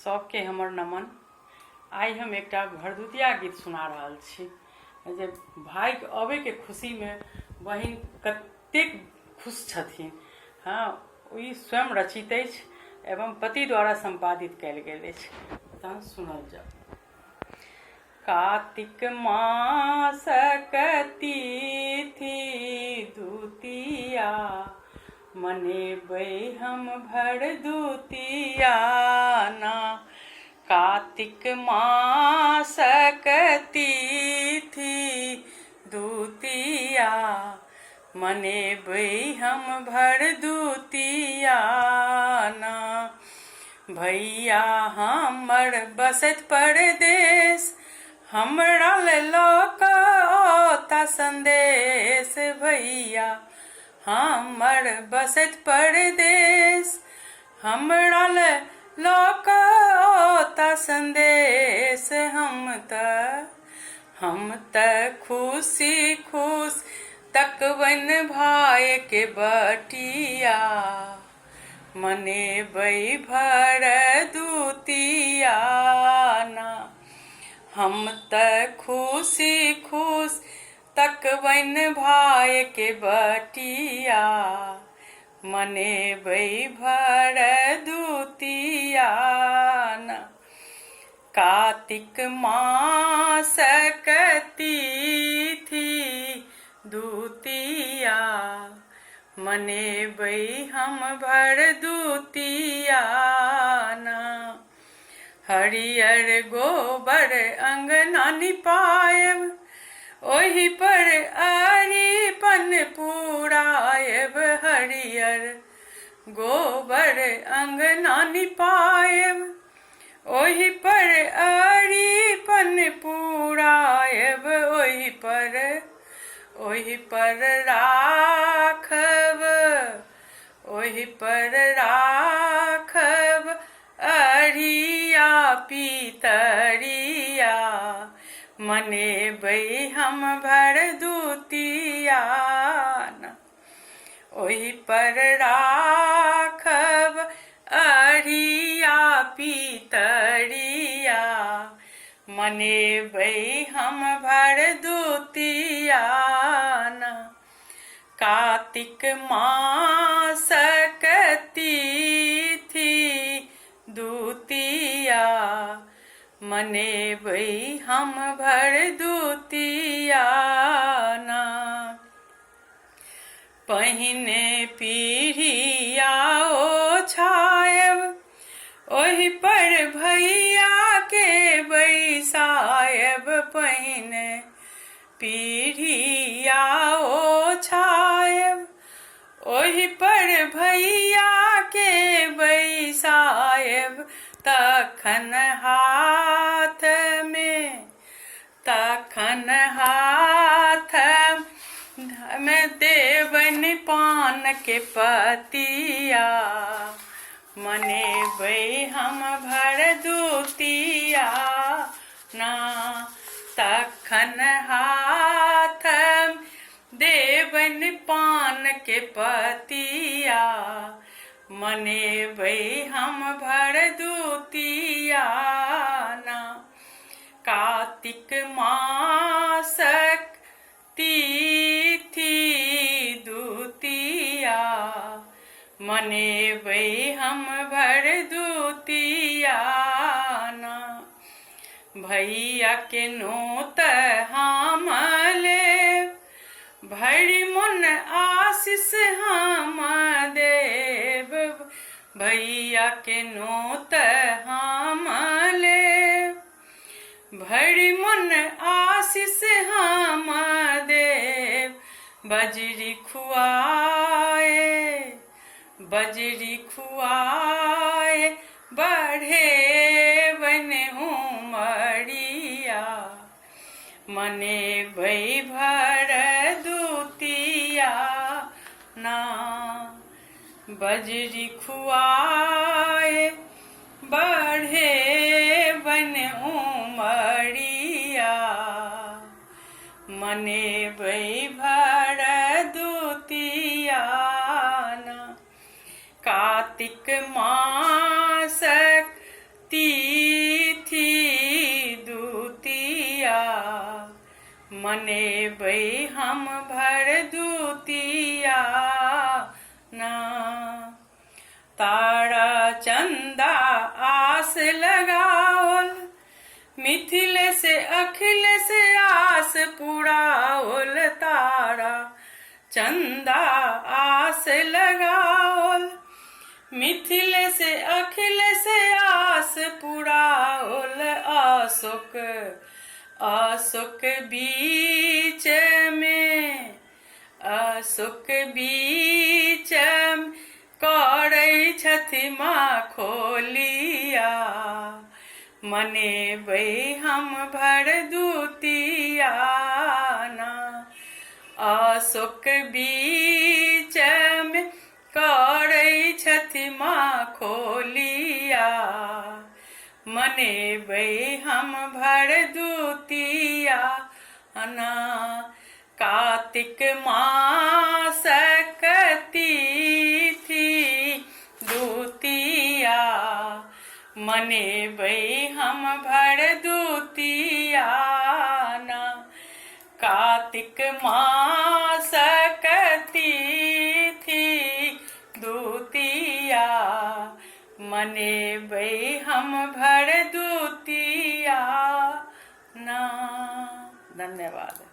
शौक के हमर नमन। आई हम एक भरदुतिया गीत सुना रहल छी जे भाई के अबे के खुशी में बहिन कतेक खुश छथिन। हाँ, ई स्वयं रचित अछि एवं पति द्वारा संपादित कयल गेल अछि। तहन सुनल जाओ। कार्तिक मासक तिथि दुतिया, मनेबै हम भरदुतिया ना। कार्तिक मासक तिथि दुतिया, मनेबै हम भरदुतिया ना। भैया हमर बसत परदेश, हमरा लऽ कऽ ओता संदेश। भैया हमर बसत परदेश, हमरा लऽ कऽ ओता संदेश। हम त खुशी खुश तकबन भाई के बटिया, मनेबै भरदुतिया ना। हम त खुशी खुश तकबन भाई के बटिया, मनेबै भरदुतिया ना। कार्तिक मासक तिथि दुतिया, मनेबै हम भरदुतिया ना। हरियर गोबर अंगना निपायब, ओहि पर अरिपन पुरायब। हरियर गोबर अंगना निपायब, ओहि पर अरिपन पुरायब। ओहि पर राखब अरिया पितरिया, मनेबै हम भरदुतिया ना। ओहि पर राखब अरिया पितरिया, मनेबै हम भरदुतिया ना। कार्तिक मासक तिथि दुतिया, मनेबै हम भरदुतिया ना। पहिने पीढ़िया ओछायब, ओहि पर भैया के बैसायब। पहिने पीढ़िया ओछायब, ओहि पर भैया के बैसायब। तखन हाथ में देबन पान के पतिया, मनेबै हम भरदुतिया ना। तखन हाथ देबन पान के पतिया, मनेबै हम भरदुतिया ना। कार्तिक मासक तिथि दुतिया, मनेबै हम भरदुतिया ना। भैया के नोत हम लेब, भरि मन आशीष हम देब। भैया के नोत हम लेब, भरि मन आशीष हम देब। बजरी खुआए बढ़ेबन उमरिया, मनेबै भरदुतिया ना। बजरी खुआए बढ़ेबन उमरिया, मनेबै भरदुतिया ना। कार्तिक मासक तिथि मनेबै हम भरदुतिया ना। तारा चंदा आस लगाओल, मिथिल से अखिल से आस पुराओल। तारा चंदा आस लगाओल, मिथिल से अखिल से आस पुराओल। अशोक अशोक बीच में, अशोक बीच में करै छथि माँ खोलिया। मनेबै हम भरदुतिया ना। अशोक बीच में करै छथि माँ खोलिया। मनेबै हम भरदुतिया ना। कार्तिक मासक तिथि दुतिया, मनेबै हम भरदुतिया ना। कार्तिक मासक तिथि दुतिया, मनेबै हम भरदुतिया ना। धन्यवाद।